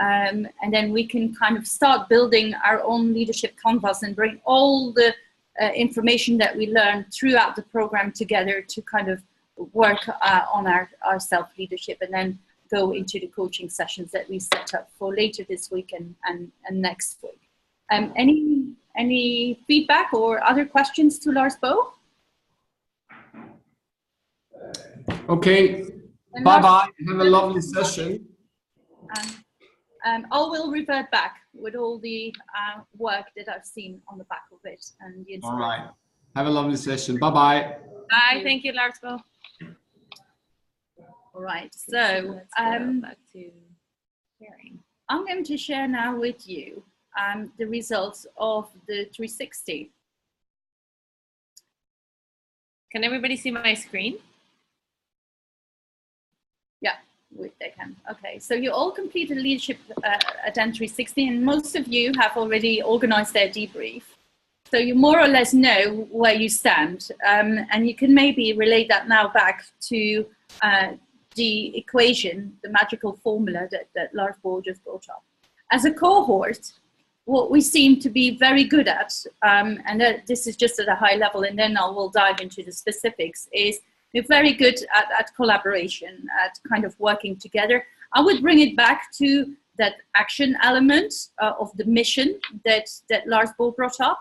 and then we can kind of start building our own leadership canvas and bring all the information that we learn throughout the program together to kind of work on our self-leadership, and then go into the coaching sessions that we set up for later this week and next week. Any feedback or other questions to Lars Bo? Okay, bye-bye. Have a lovely session. I will revert back with all the work that I've seen on the back of it and the inspiration. All right. Have a lovely session. Bye-bye. Bye. Thank you, Lars Bo. All right. So back to sharing. I'm going to share now with you the results of the 360. Can everybody see my screen? Yeah, they can. Okay, so you all completed leadership at N360, and most of you have already organized their debrief. So you more or less know where you stand, and you can maybe relate that now back to the equation, the magical formula that Lars Bo just brought up. As a cohort, what we seem to be very good at, and this is just at a high level, and then we'll dive into the specifics, is we're very good at collaboration, at kind of working together. I would bring it back to that action element of the mission that Lars Bo brought up.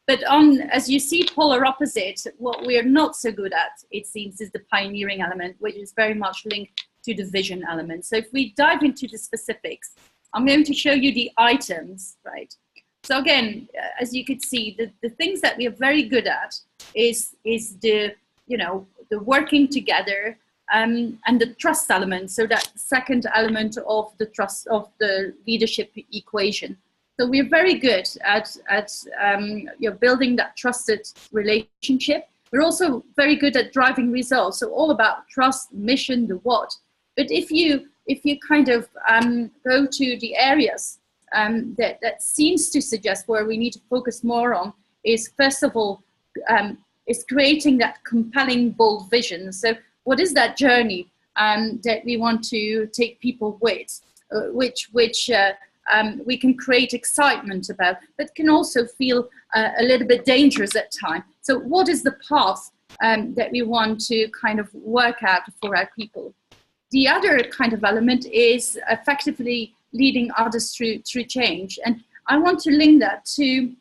But as you see, polar opposite, what we're not so good at, it seems, is the pioneering element, which is very much linked to the vision element. So if we dive into the specifics, I'm going to show you the items, right? So again, as you could see, the things that we are very good at is the, the working together and the trust element. So that second element of the trust, of the leadership equation. So we're very good at building that trusted relationship. We're also very good at driving results. So all about trust, mission, the what. But if you kind of go to the areas that seems to suggest where we need to focus more on is, first of all, is creating that compelling, bold vision. So what is that journey that we want to take people with, which we can create excitement about, but can also feel a little bit dangerous at times. So what is the path that we want to kind of work out for our people? The other kind of element is effectively leading others through change. And I want to link that to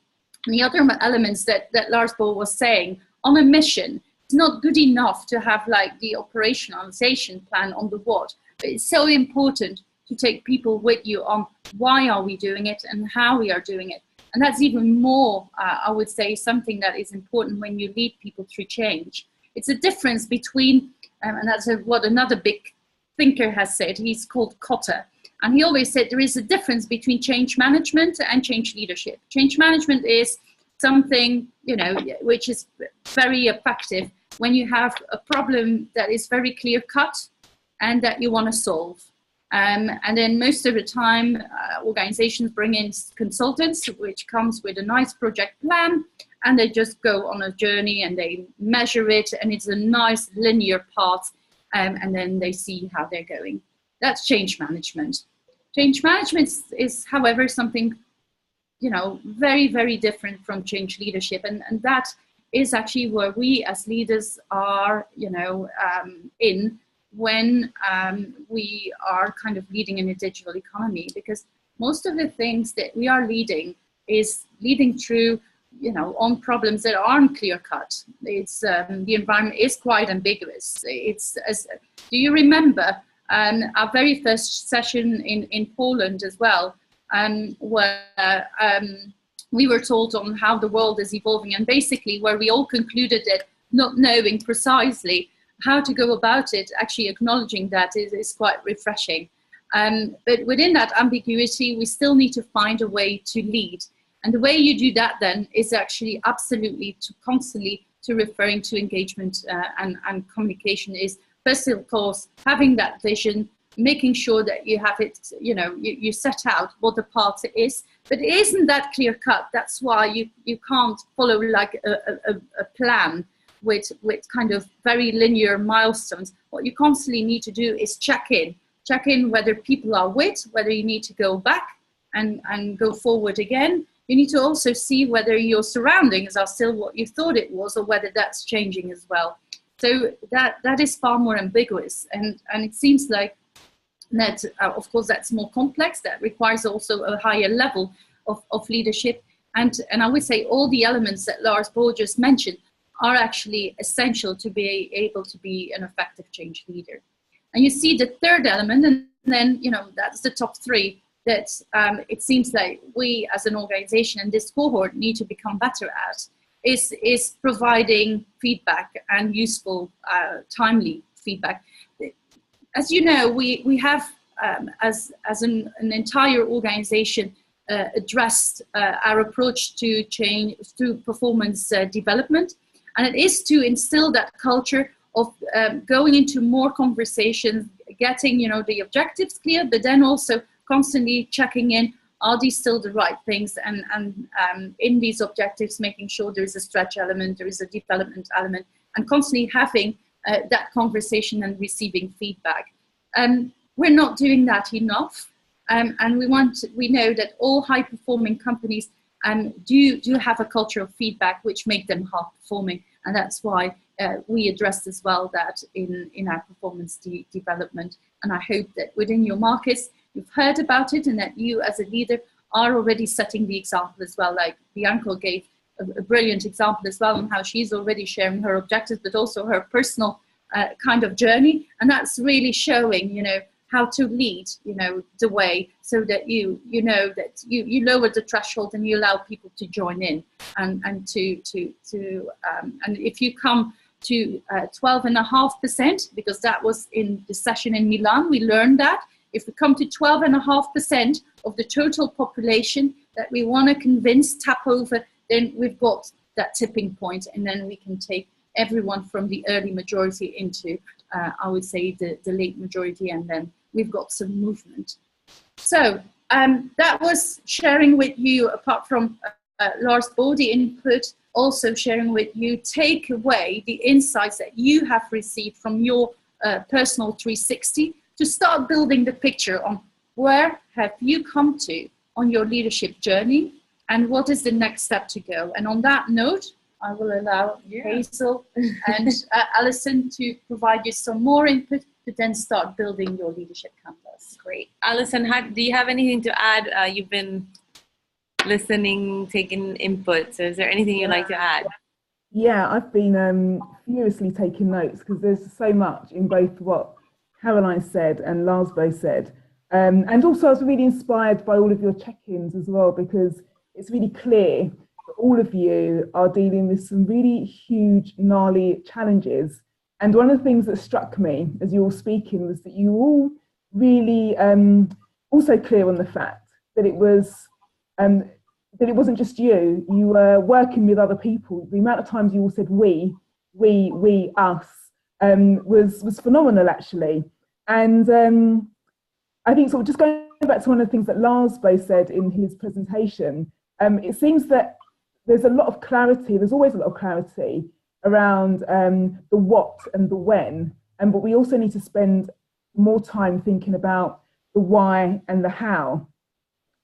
the other elements that Lars Bo was saying. On a mission, it's not good enough to have like the operationalization plan on the what, but it's so important to take people with you on why are we doing it and how we are doing it. And that's even more, I would say, something that is important when you lead people through change. It's a difference between, and that's what another big thinker has said, he's called Kotter. And he always said there is a difference between change management and change leadership. Change management is something, which is very effective when you have a problem that is very clear cut and that you want to solve. And then most of the time, organizations bring in consultants, which comes with a nice project plan, and they just go on a journey and they measure it, and it's a nice linear path, and then they see how they're going. That's change management. Change management is, however, something, very, very different from change leadership, and that is actually where we as leaders are, in when we are kind of leading in a digital economy, because most of the things that we are leading is leading through, on problems that aren't clear cut. It's the environment is quite ambiguous. Do you remember our very first session in Poland as well, where we were told on how the world is evolving, and basically where we all concluded that not knowing precisely how to go about it, actually acknowledging that is quite refreshing. But within that ambiguity, we still need to find a way to lead. And the way you do that then is actually absolutely constantly referring to engagement and communication is, first of course, having that vision, making sure that you have it, you set out what the path is, but it isn't that clear cut. That's why you can't follow like a plan with kind of very linear milestones. What you constantly need to do is check in check in whether people are with, whether you need to go back and go forward again. You need to also see whether your surroundings are still what you thought it was, or whether that's changing as well. So that is far more ambiguous, and it seems like that, of course, that's more complex. That requires also a higher level of leadership. And I would say all the elements that Lars Bohr just mentioned are actually essential to be able to be an effective change leader. And you see the third element, and then, that's the top three, that it seems like we as an organization and this cohort need to become better at, is providing feedback and useful, timely feedback. As you know, we have, as an entire organization, addressed our approach to change through performance development. And it is to instill that culture of going into more conversations, getting, the objectives clear, but then also constantly checking in, are these still the right things? And in these objectives, making sure there is a stretch element, there is a development element, and constantly having that conversation and receiving feedback. We're not doing that enough. And we know that all high-performing companies do have a culture of feedback which make them high-performing. And that's why we addressed as well that in our performance development. And I hope that within your markets, you've heard about it, and that you as a leader are already setting the example as well. Like Bianca gave a brilliant example as well on how she's already sharing her objectives, but also her personal kind of journey. And that's really showing, how to lead, the way, so that you lower the threshold and you allow people to join in, and if you come to 12.5%, because that was in the session in Milan, we learned that if we come to 12.5% of the total population that we want to convince tap over, then we've got that tipping point, and then we can take everyone from the early majority into, I would say, the late majority, and then we've got some movement. So that was sharing with you, apart from Lars Bohr, the input, also sharing with you, take away the insights that you have received from your personal 360 to start building the picture on where have you come to on your leadership journey, and what is the next step to go. And on that note, I will allow Hazel and Alison to provide you some more input to then start building your leadership canvas. Great. Alison, do you have anything to add? You've been listening, taking input. So is there anything you'd like to add? Yeah, I've been furiously taking notes, because there's so much in both what Caroline said and Lars Bohr said. And also I was really inspired by all of your check-ins as well, because it's really clear that all of you are dealing with some really huge, gnarly challenges. And one of the things that struck me as you were speaking was that you were all really also clear on the fact that it wasn't just you. You were working with other people. The amount of times you all said we, us, was phenomenal, actually. And I think, sort of just going back to one of the things that Lars Bohr said in his presentation, it seems that there's a lot of clarity, there's always a lot of clarity around the what and the when, but we also need to spend more time thinking about the why and the how,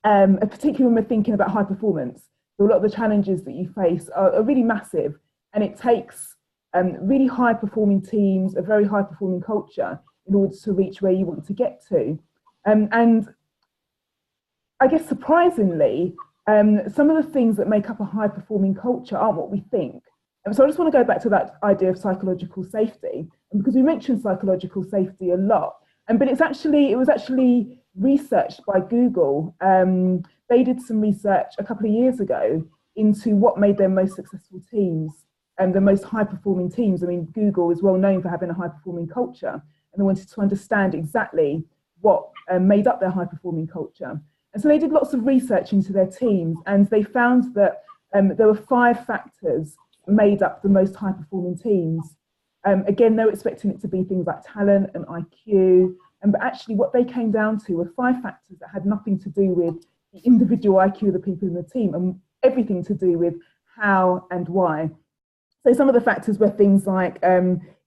particularly when we're thinking about high performance. So a lot of the challenges that you face are really massive, and it takes really high performing teams, a very high performing culture in order to reach where you want to get to. And I guess surprisingly, some of the things that make up a high performing culture aren't what we think. And so I just want to go back to that idea of psychological safety, and because we mentioned psychological safety a lot, but it was actually researched by Google. They did some research a couple of years ago into what made their most successful teams and the most high performing teams. I mean, Google is well known for having a high performing culture, and they wanted to understand exactly what made up their high performing culture. And so they did lots of research into their teams, and they found that there were 5 factors that made up the most high performing teams. Again, they were expecting it to be things like talent and IQ, but actually what they came down to were 5 factors that had nothing to do with the individual IQ of the people in the team, and everything to do with how and why. So some of the factors were things like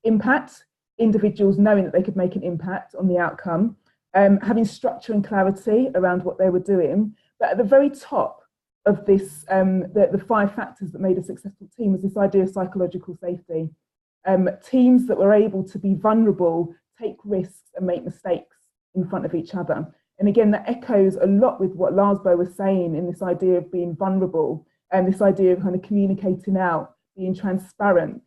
impact, individuals knowing that they could make an impact on the outcome, having structure and clarity around what they were doing. But at the very top of this, the 5 factors that made a successful team was this idea of psychological safety. Teams that were able to be vulnerable, take risks and make mistakes in front of each other. And again, that echoes a lot with what Laszlo was saying in this idea of being vulnerable and this idea of kind of communicating out, being transparent.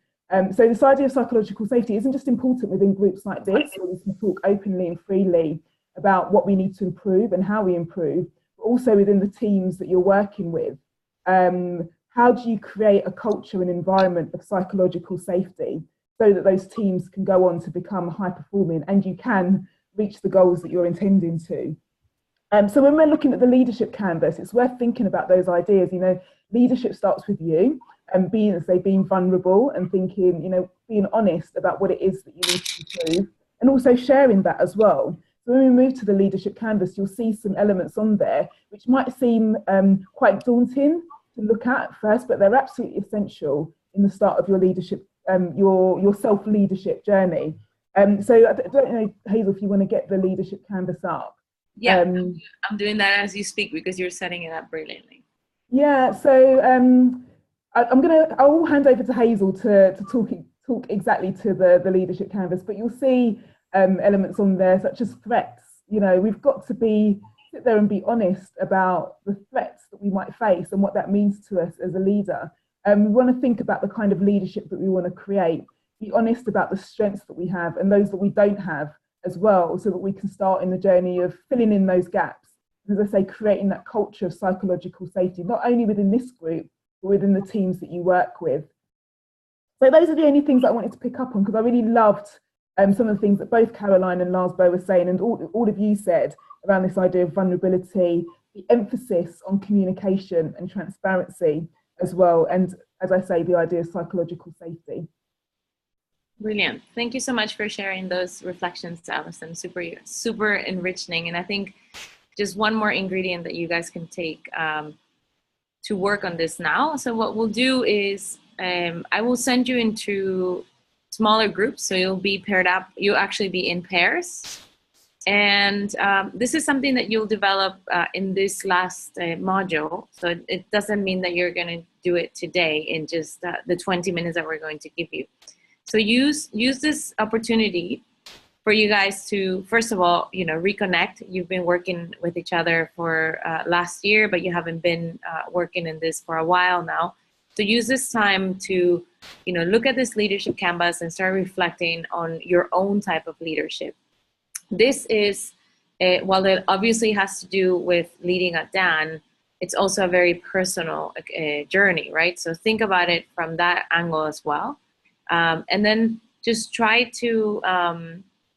So this idea of psychological safety isn't just important within groups like this, where we can talk openly and freely about what we need to improve and how we improve, but also within the teams that you're working with. How do you create a culture and environment of psychological safety so that those teams can go on to become high performing and you can reach the goals that you're intending to? So when we're looking at the leadership canvas, it's worth thinking about those ideas. You know, leadership starts with you and being vulnerable and thinking, you know, being honest about what it is that you need to improve and also sharing that as well. So when we move to the leadership canvas, you'll see some elements on there which might seem quite daunting to look at first, but they're absolutely essential in the start of your leadership, your self-leadership journey. So I don't know, Hazel, if you want to get the leadership canvas up. Yeah, I'm doing that as you speak because you're setting it up brilliantly. Yeah, so I'll hand over to Hazel to talk exactly to the leadership canvas, but you'll see elements on there such as threats. You know, we've got to sit there and be honest about the threats that we might face and what that means to us as a leader. We want to think about the kind of leadership that we want to create, be honest about the strengths that we have and those that we don't have as well, so that we can start in the journey of filling in those gaps. As I say, creating that culture of psychological safety, not only within this group, but within the teams that you work with. So those are the only things that I wanted to pick up on, because I really loved some of the things that both Caroline and Laszlo were saying, and all of you said around this idea of vulnerability, the emphasis on communication and transparency as well, and as I say, the idea of psychological safety. Brilliant. Thank you so much for sharing those reflections, Alison. Super enriching. And I think just one more ingredient that you guys can take to work on this now. So what we'll do is I will send you into smaller groups. So you'll be paired up. You'll actually be in pairs. And this is something that you'll develop in this last module. So it doesn't mean that you're going to do it today in just the 20 minutes that we're going to give you. So use this opportunity for you guys to, first of all, you know, reconnect. You've been working with each other for last year, but you haven't been working in this for a while now. So use this time to, you know, look at this leadership canvas and start reflecting on your own type of leadership. This is, while it obviously has to do with leading at DAN, it's also a very personal journey, right? So think about it from that angle as well. And then just try to,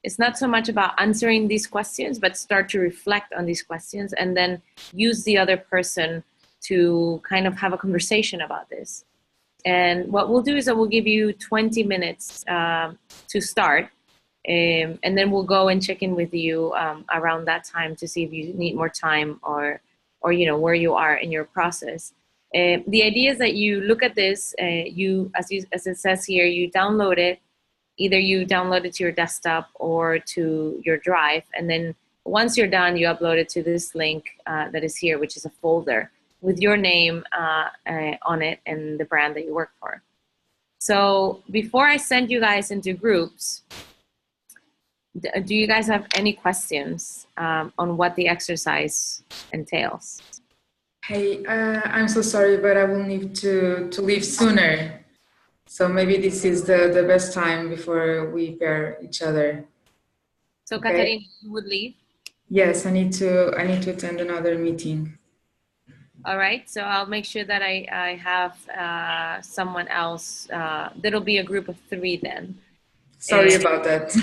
it's not so much about answering these questions, but start to reflect on these questions and then use the other person to kind of have a conversation about this. And what we'll do is that we'll give you 20 minutes to start. And then we'll go and check in with you around that time to see if you need more time or you know, where you are in your process. The idea is that you look at this, as it says here, you download it. Either you download it to your desktop or to your drive, and then once you're done, you upload it to this link that is here, which is a folder with your name on it and the brand that you work for. So before I send you guys into groups, do you guys have any questions on what the exercise entails? Hey, I'm so sorry, but I will need to leave sooner. So maybe this is the best time before we pair each other. So Okay. Katarina, you would leave? Yes, I need to attend another meeting. All right, so I'll make sure that I have someone else. There'll be a group of 3 then. Sorry about that.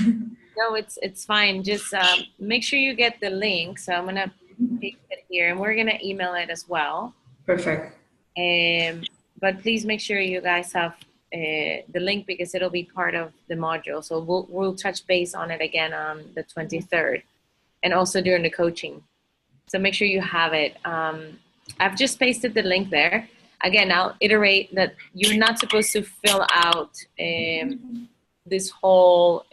No, it's fine. Just make sure you get the link. So I'm gonna paste it here, and we're gonna email it as well. Perfect. But please make sure you guys have the link because it'll be part of the module. So we'll touch base on it again on the 23rd, and also during the coaching. So make sure you have it. I've just pasted the link there. Again, I'll iterate that you're not supposed to fill out this whole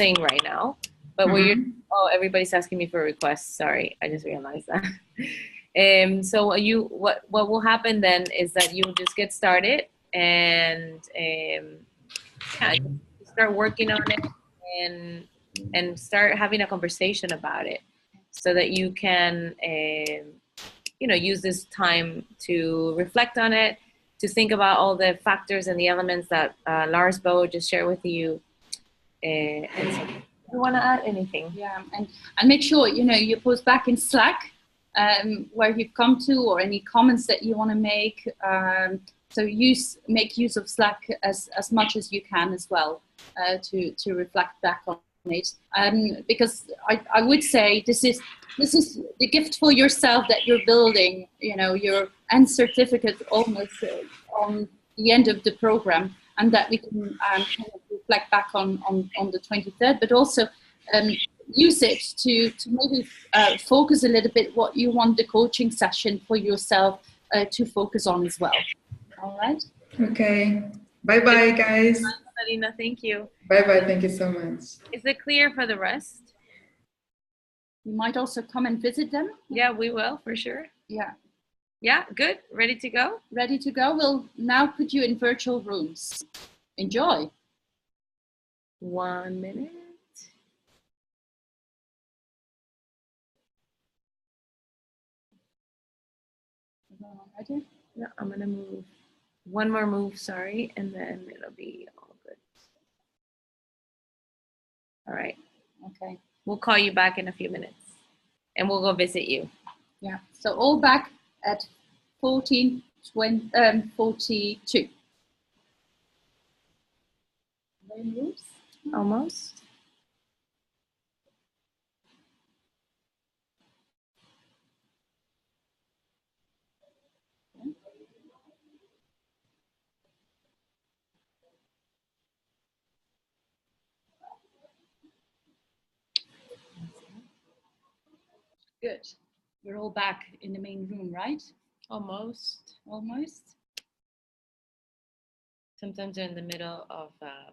thing right now. But where you're, oh, everybody's asking me for requests. Sorry, I just realized that. So what will happen then is that you'll just get started and yeah, start working on it and start having a conversation about it, so that you can you know, use this time to reflect on it, to think about all the factors and the elements that Lars Bo just shared with you. And so, you want to add anything? Yeah, and make sure, you know, you post back in Slack where you've come to, or any comments that you want to make. So make use of Slack as much as you can as well, to reflect back on it. Because I would say this is the gift for yourself that you're building, you know, your end certificate almost on the end of the program, and that we can kind of reflect back on the 23rd, but also use it to maybe focus a little bit what you want the coaching session for yourself to focus on as well. All right. Okay. Bye-bye, guys. Bye, Marina. Thank you. Bye-bye. Thank you so much. Is it clear for the rest? You might also come and visit them. Yeah, we will, for sure. Yeah. Yeah, good. Ready to go? Ready to go. We'll now put you in virtual rooms. Enjoy. 1 minute. Ready? Yeah, I'm gonna move one more move, sorry, and then it'll be all good. All right. Okay. We'll call you back in a few minutes and we'll go visit you. Yeah. So all back at 14:42. Moves. Almost. Good. We're all back in the main room, right? Almost. Almost. Sometimes they're in the middle of a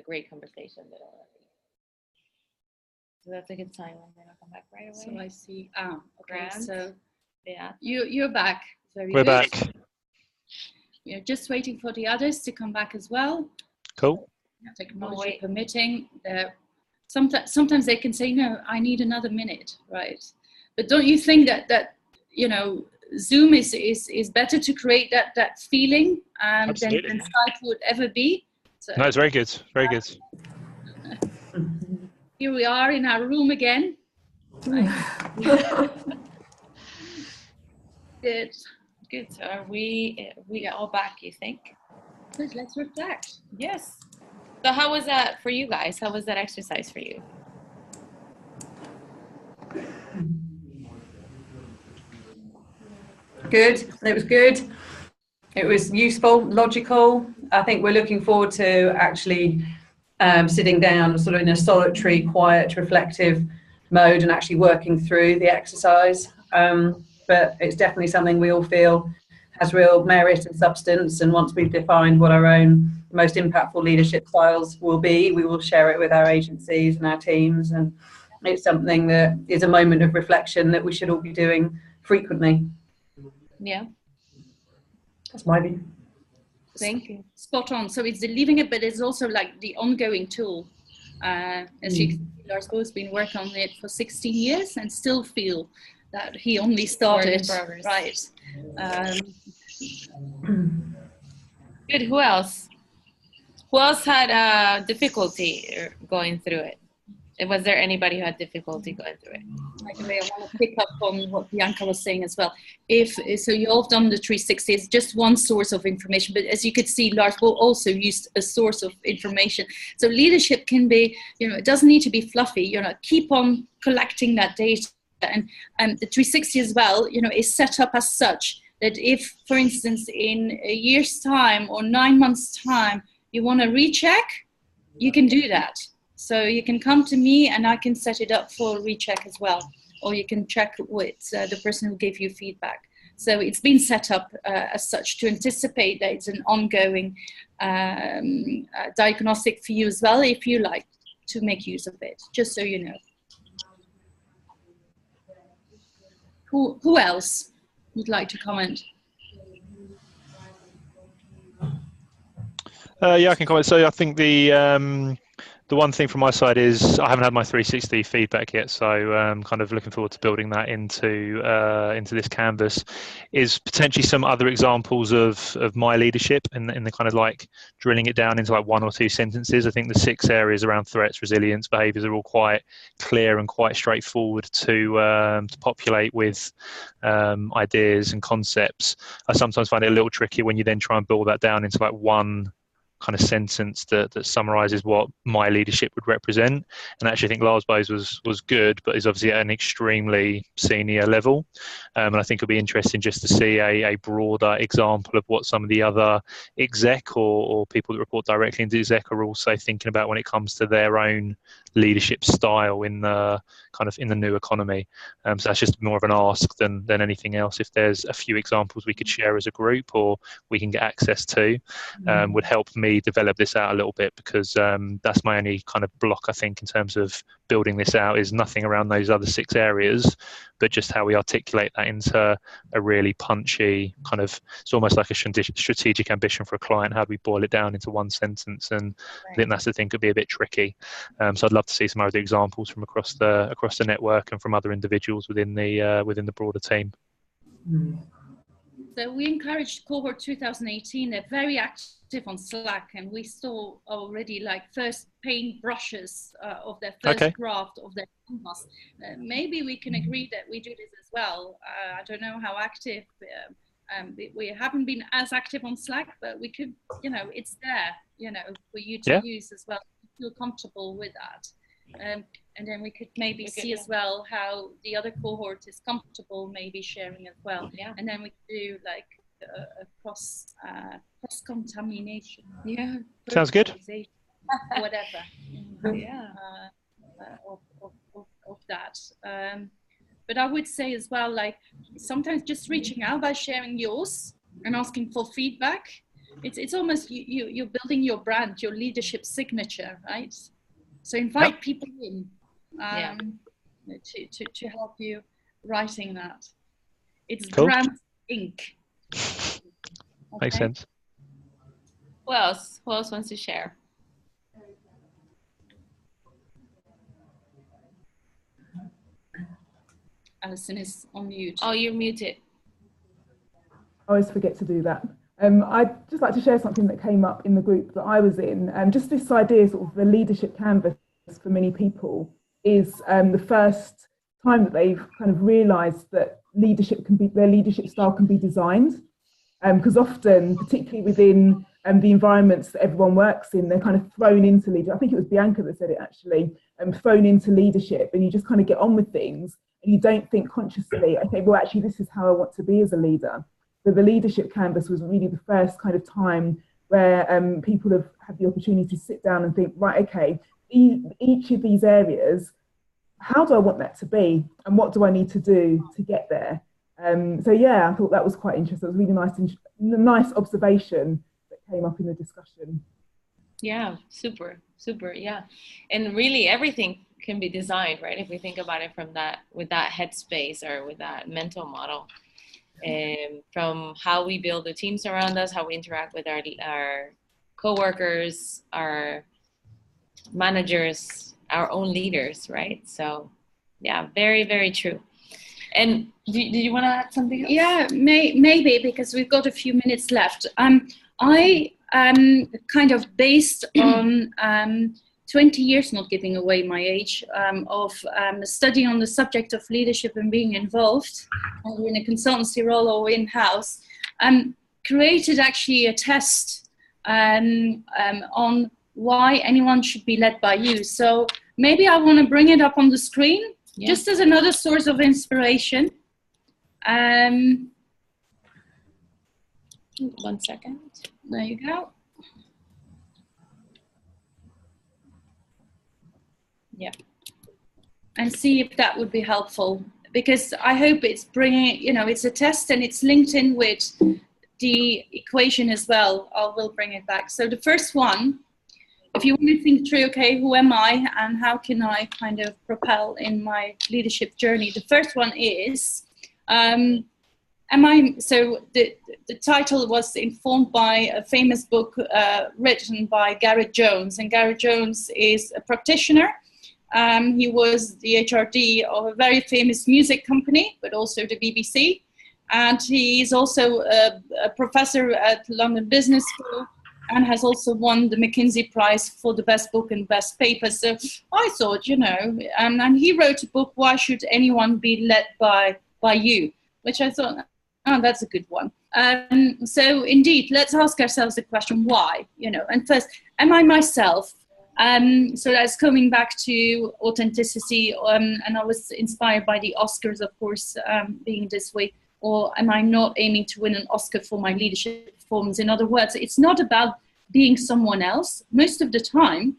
great conversation. So that's a good sign when they're not come back right away. So I see. Okay. Grant. So Yeah. you're back. Very We're good. back. We are just waiting for the others to come back as well. Cool. Technology permitting. Sometimes they can say, no, I need another minute, right? But don't you think that you know, Zoom is better to create that feeling than Skype would ever be? So, No, it's very good. Very good. here we are in our room again. Good. Good. So are we all back, you think? Good. Let's reflect. Yes. So how was that for you guys? How was that exercise for you? Good. It was good. It was useful, logical. I think we're looking forward to actually sitting down sort of in a solitary, quiet, reflective mode and actually working through the exercise. But it's definitely something we all feel has real merit and substance. And once we've defined what our own most impactful leadership styles will be, we will share it with our agencies and our teams. And it's something that is a moment of reflection that we should all be doing frequently. Yeah. That's my view. Thank you. Spot on. So it's the leaving it, but it's also like the ongoing tool. As you can see, Lars Bo has been working on it for 16 years and still feel that he only started. Right. Good. Who else? Who else had difficulty going through it? Was there anybody who had difficulty going through it? Actually, I want to pick up on what Bianca was saying as well. So you all done the 360, it's just one source of information, but as you could see, Lars will also use a source of information. So leadership can be, you know, it doesn't need to be fluffy, you know, keep on collecting that data. And the 360 as well, you know, is set up as such that if, for instance, in a year's time or 9 months' time, you want to recheck, you can do that. So you can come to me and I can set it up for a recheck as well. Or you can check with the person who gave you feedback. So it's been set up as such to anticipate that it's an ongoing diagnostic for you as well, if you like to make use of it, just so you know. Who else would like to comment? Yeah, I can comment. So I think the one thing from my side is I haven't had my 360 feedback yet, so kind of looking forward to building that into this canvas. Is potentially some other examples of my leadership in the kind of like drilling it down into like 1 or 2 sentences. I think the 6 areas around threats, resilience, behaviours are all quite clear and quite straightforward to populate with ideas and concepts. I sometimes find it a little tricky when you then try and build that down into like one kind of sentence that summarizes what my leadership would represent. And actually I think Lars Bo's was good, but is obviously at an extremely senior level. And I think it'll be interesting just to see a broader example of what some of the other exec or people that report directly into exec are also thinking about when it comes to their own leadership style in the kind of in the new economy. So that's just more of an ask than anything else. If there's a few examples we could share as a group or we can get access to, would help me develop this out a little bit, because that's my only kind of block, I think, in terms of building this out, is nothing around those other 6 areas, but just how we articulate that into a really punchy kind of, it's almost like a strategic ambition for a client. How do we boil it down into one sentence? And I think that's the thing, could be a bit tricky. So I'd love to see some other examples from across the network and from other individuals within the broader team. So we encouraged Cohort 2018. They're very active on Slack, and we saw already like first paint brushes of their first draft of their canvas. Maybe we can agree that we do this as well. I don't know how active. We haven't been as active on Slack, but we could, it's there, for you to use as well. Feel comfortable with that. And then we could maybe see as well how the other cohort is comfortable maybe sharing as well. Yeah. And then we could do like a cross contamination. Yeah. Sounds good. Whatever. Of that. But I would say as well, like sometimes just reaching out by sharing yours and asking for feedback. It's almost you're building your brand, your leadership signature, right? So invite people in to help you writing that. It's brand ink. Makes sense. Who else wants to share? Alison is on mute. Oh, you're muted. I always forget to do that. I'd just like to share something that came up in the group that I was in. Just this idea, sort of the leadership canvas for many people is the first time that they've kind of realised that their leadership style can be designed. Because often, particularly within the environments that everyone works in, they're kind of thrown into leadership. I think it was Bianca that said it actually, thrown into leadership, and you just kind of get on with things and you don't think consciously, okay, well actually this is how I want to be as a leader. So the leadership canvas was really the first kind of time where people have had the opportunity to sit down and think, right, okay, each of these areas, how do I want that to be? And what do I need to do to get there? So yeah, I thought that was quite interesting. It was really nice observation that came up in the discussion. Yeah, super, yeah. And really everything can be designed, right? If we think about it from that, with that headspace or with that mental model. From how we build the teams around us, how we interact with our co-workers, our managers, our own leaders, right? So yeah, very, very true. And did you want to add something else? Yeah, maybe, because we've got a few minutes left. I kind of based on 20 years, not giving away my age, of studying on the subject of leadership and being involved, either in a consultancy role or in-house, created actually a test on why anyone should be led by you. So maybe I want to bring it up on the screen, just as another source of inspiration. 1 second. There you go. Yeah, and see if that would be helpful, because I hope it's bringing, it's a test and it's linked in with the equation as well. I will bring it back. So the first one if you want to think through, okay, who am I and how can I kind of propel in my leadership journey? The first one is, so the title was informed by a famous book written by Gareth Jones, and Gareth Jones is a practitioner. He was the HRD of a very famous music company, but also the BBC. And he's also a professor at London Business School and has also won the McKinsey Prize for the best book and best paper. So I thought, you know, and he wrote a book, Why Should Anyone Be Led by You? Which I thought, oh, that's a good one. So indeed, let's ask ourselves the question, why? You know, and first, am I myself? So that's coming back to authenticity, and I was inspired by the Oscars, of course, being this week. Or am I not aiming to win an Oscar for my leadership performance? In other words, it's not about being someone else. Most of the time,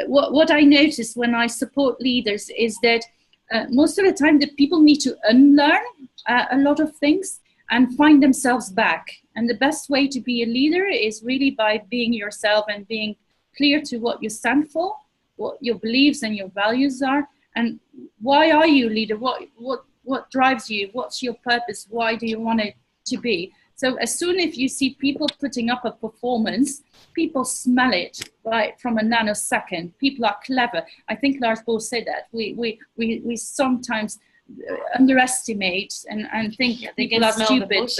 what I notice when I support leaders is that most of the time the people need to unlearn a lot of things and find themselves back. And the best way to be a leader is really by being yourself and being clear to what you stand for, what your beliefs and your values are, and why are you a leader? What drives you? What's your purpose? Why do you want it to be? So as soon as you see people putting up a performance, people smell it right from a nanosecond. People are clever. I think Lars Bohr said that. We sometimes underestimate and think people are stupid,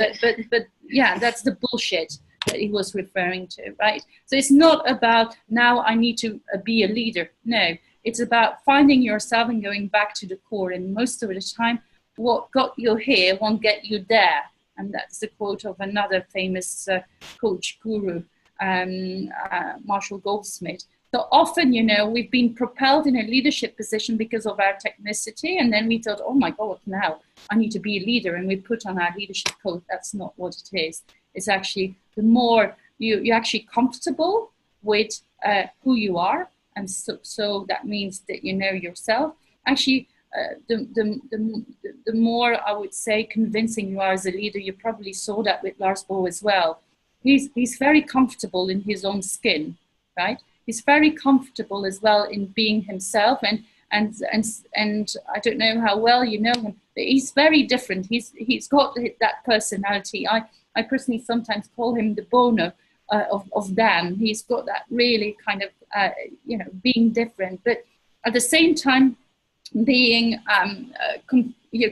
but yeah, that's the bullshit that he was referring to, right? So it's not about now I need to be a leader. No, it's about finding yourself and going back to the core. And most of the time, what got you here won't get you there. And that's the quote of another famous coach guru, Marshall Goldsmith. So often, you know, we've been propelled in a leadership position because of our technicity. And then we thought, oh my God, now I need to be a leader. And we put on our leadership coat. That's not what it is. It's actually the more you're actually comfortable with who you are. And so that means that you know yourself. Actually, the more, I would say, convincing you are as a leader. You probably saw that with Lars Bohr as well. He's very comfortable in his own skin, right? He's very comfortable as well in being himself, and I don't know how well you know him, but he's very different. He's got that personality. I personally sometimes call him the Bono of Dan. He's got that really kind of you know, being different, but at the same time being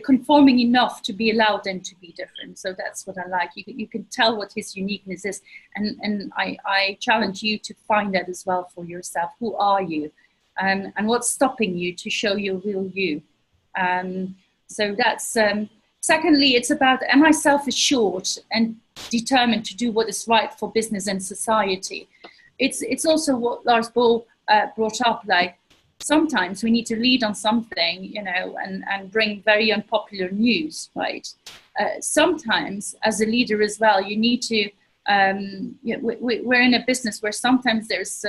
conforming enough to be allowed then to be different. So that's what I like. You can tell what his uniqueness is, and I challenge you to find that as well for yourself. Who are you, and what's stopping you to show your real you? So that's secondly, it's about, am I self-assured and determined to do what is right for business and society? It's also what Lars Bohr brought up, like, sometimes we need to lead on something, you know, and bring very unpopular news, right? Sometimes, as a leader as well, you need to, you know, we're in a business where sometimes there's,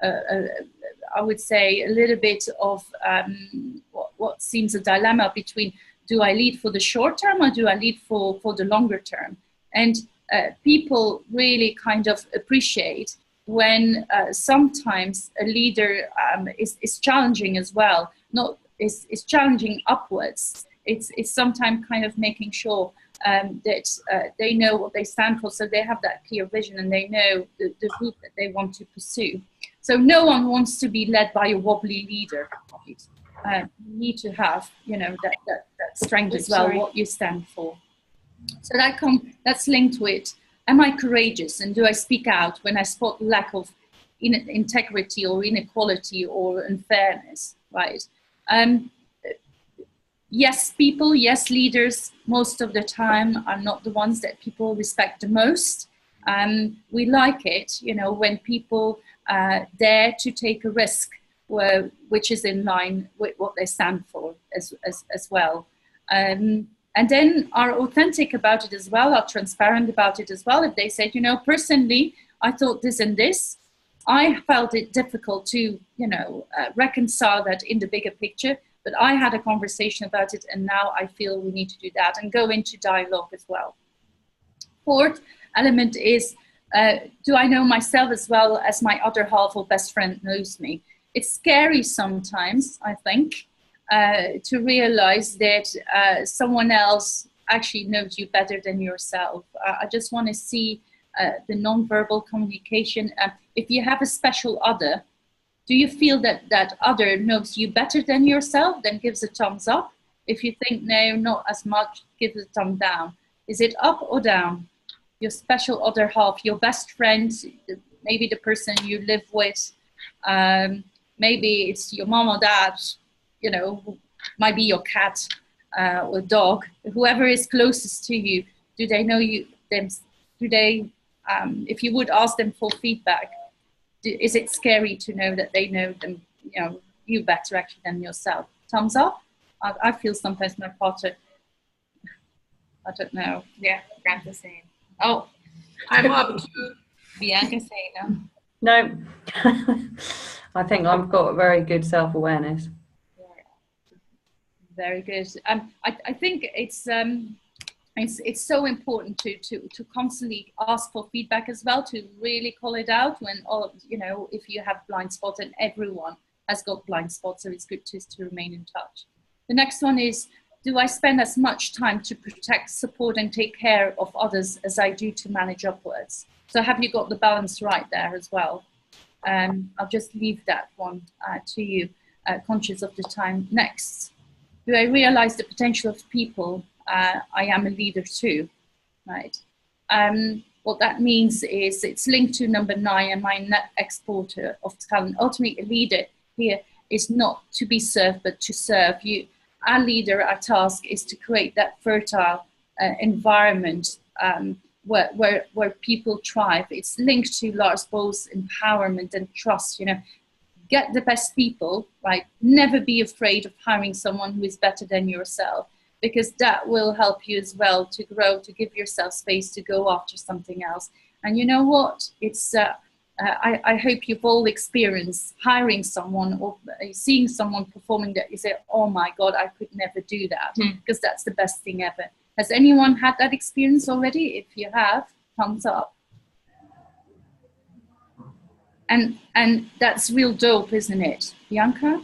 I would say, a little bit of what seems a dilemma between, do I lead for the short term or do I lead for the longer term? And people really kind of appreciate when sometimes a leader is challenging as well, is challenging upwards. It's sometimes kind of making sure that they know what they stand for, so they have that clear vision and they know the route that they want to pursue. So no one wants to be led by a wobbly leader. You need to have, you know, that strength as well, what you stand for. So that's linked with, am I courageous and do I speak out when I spot lack of integrity or inequality or unfairness, right? Yes, people, yes, leaders, most of the time are not the ones that people respect the most. We like it, you know, when people dare to take a risk which is in line with what they stand for as well. And then are authentic about it as well, are transparent about it as well. If they say, you know, personally, I thought this and this, I felt it difficult to, you know, reconcile that in the bigger picture, but I had a conversation about it and now I feel we need to do that, and go into dialogue as well. Fourth element is do I know myself as well as my other half or best friend knows me? It's scary sometimes, I think, to realize that someone else actually knows you better than yourself. I just want to see the non-verbal communication. If you have a special other, do you feel that that other knows you better than yourself? Then gives a thumbs up. If you think no, not as much, give a thumb down. Is it up or down? Your special other half, your best friend, maybe the person you live with, maybe it's your mom or dad, you know, might be your cat or dog, whoever is closest to you. Do they know you? Do they? If you would ask them for feedback, is it scary to know that they know them, you better actually than yourself? Thumbs up. I feel sometimes my partner, I don't know. Yeah, Grant the same. Oh, I'm up to Bianca saying no. I think I've got very good self-awareness. Very good. I think it's so important to constantly ask for feedback as well, to really call it out when if you have blind spots, and everyone has got blind spots, so it's good to remain in touch. The next one is, do I spend as much time to protect, support, and take care of others as I do to manage upwards? So have you got the balance right there as well? I'll just leave that one to you, conscious of the time. Next, do I realize the potential of people? I am a leader too, right? What that means is it's linked to number 9 and my net exporter of talent. Ultimately, a leader here is not to be served, but to serve you. Our leader, our task is to create that fertile environment where people thrive. It's linked to Lars Bohl's empowerment and trust. Get the best people, right? Never be afraid of hiring someone who is better than yourself, because that will help you as well to grow, to give yourself space to go after something else. And you know what? It's I hope you've all experienced hiring someone or seeing someone performing that you say, oh my God, I could never do that, because that's the best thing ever. Has anyone had that experience already? If you have, thumbs up. And that's real dope, isn't it, Bianca?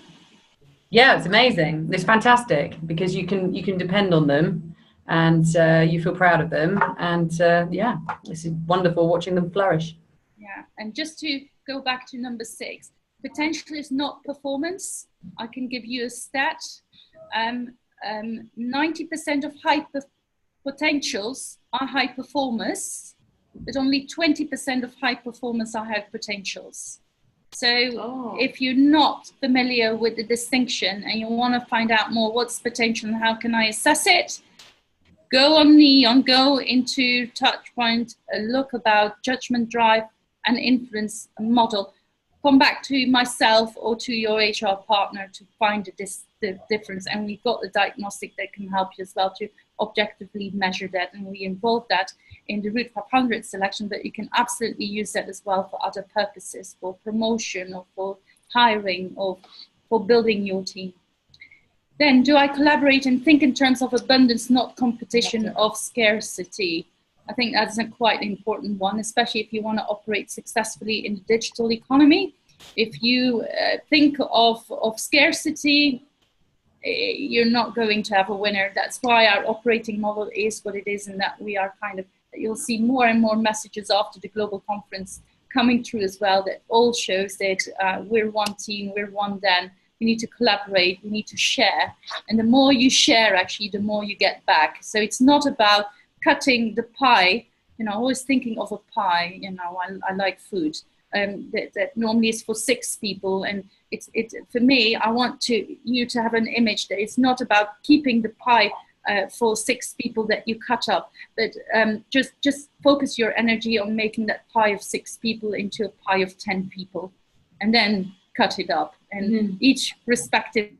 Yeah, it's amazing. It's fantastic because you can depend on them, and you feel proud of them, and yeah, it's wonderful watching them flourish. Yeah, and just to go back to number 6, potential is not performance. I can give you a stat. 90% of high potentials are high performers, but only 20% of high performers are high potentials. So if you're not familiar with the distinction and you want to find out more what's potential and how can I assess it, go on Neon, go into Touchpoint, look about judgment, drive, and influence model. Come back to myself or to your HR partner to find the difference. And we've got the diagnostic that can help you as well to objectively measure that. And we involve that in the Route 500 selection, but you can absolutely use that as well for other purposes, for promotion or for hiring or for building your team. Then, do I collaborate and think in terms of abundance, not competition of scarcity? I think that's a quite important one, especially if you want to operate successfully in the digital economy. If you think of scarcity, you're not going to have a winner. That's why our operating model is what it is, and that we are you'll see more and more messages after the global conference coming through as well that all shows that we're one team, we're one den. We need to collaborate, we need to share. And the more you share, actually, the more you get back. So it's not about cutting the pie, always thinking of a pie, I like food, that normally is for 6 people. And it's for me, I want you to have an image that it's not about keeping the pie for 6 people that you cut up, but just focus your energy on making that pie of 6 people into a pie of 10 people, and then cut it up. And each respective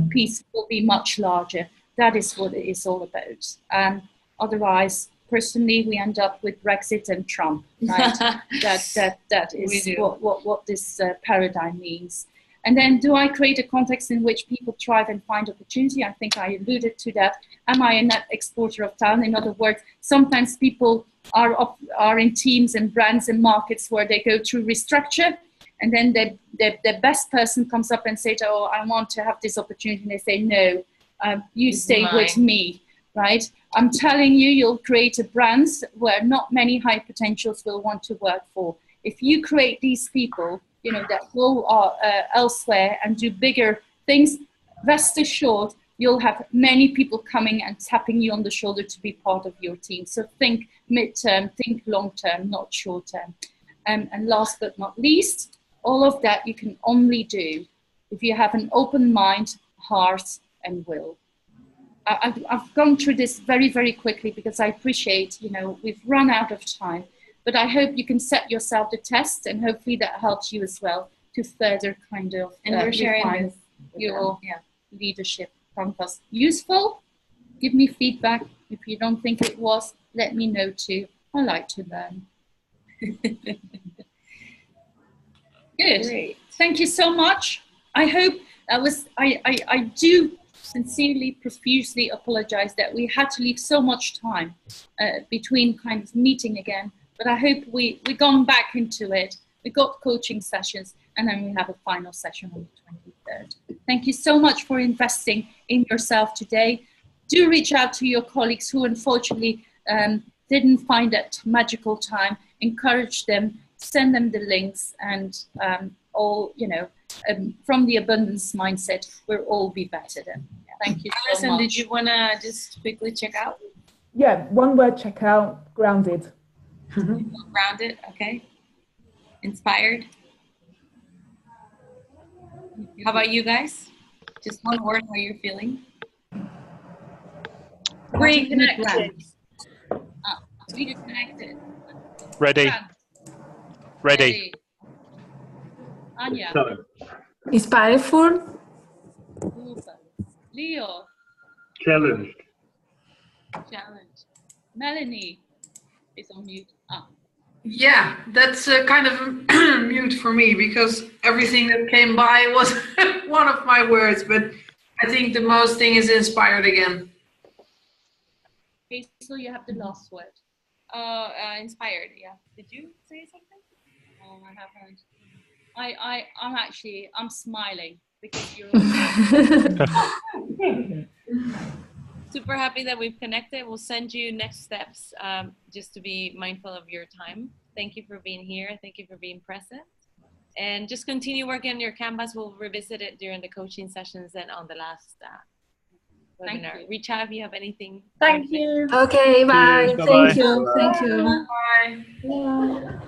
piece will be much larger. That is what it is all about. Otherwise, personally, we end up with Brexit and Trump, right? that is what this paradigm means. And then, do I create a context in which people thrive and find opportunity? I think I alluded to that. Am I a net exporter of talent? In other words, sometimes people are in teams and brands and markets where they go through restructure, and then the best person comes up and says, oh, I want to have this opportunity. And they say, no, you stay with me, right? I'm telling you, you'll create a brand where not many high potentials will want to work for. If you create these people, you know, that go elsewhere and do bigger things, rest assured, you'll have many people coming and tapping you on the shoulder to be part of your team. So think mid-term, think long-term, not short-term. And last but not least, all of that you can only do if you have an open mind, heart, and will. I've gone through this very, very quickly because I appreciate, you know, we've run out of time. But I hope you can set yourself the test, and hopefully that helps you as well to further kind of refine your leadership compass. Useful? Give me feedback. If you don't think it was, let me know too. I like to learn. Good. Great. Thank you so much. I hope that was, I do sincerely, profusely apologize that we had to leave so much time between kind of meeting again. But I hope we've gone back into it. We got coaching sessions, and then we have a final session on the 23rd. Thank you so much for investing in yourself today. Do reach out to your colleagues who unfortunately didn't find that magical time. Encourage them, send them the links, and all, you know, from the abundance mindset, we'll all be better then. Thank you so much. Did you want to just quickly check out? Yeah, one word check out, grounded. Grounded, okay. Inspired. How about you guys? Just one word, how you're feeling. Reconnected. Reconnected. Ready. Ready. Anya. Inspireful. Super. Leo. Challenged. Challenge. Melanie is on mute. Yeah, that's kind of a mute for me because everything that came by was one of my words, but I think the most thing is inspired again. Okay, so you have the last word. Inspired, yeah. Did you say something? Oh, I haven't. I'm smiling because you're super happy that we've connected. We'll send you next steps just to be mindful of your time. Thank you for being here. Thank you for being present. And just continue working on your canvas. We'll revisit it during the coaching sessions and on the last webinar. Reach out if you have anything. Thank you. Okay, bye. Bye-bye. Thank you. Thank you. Bye. Bye.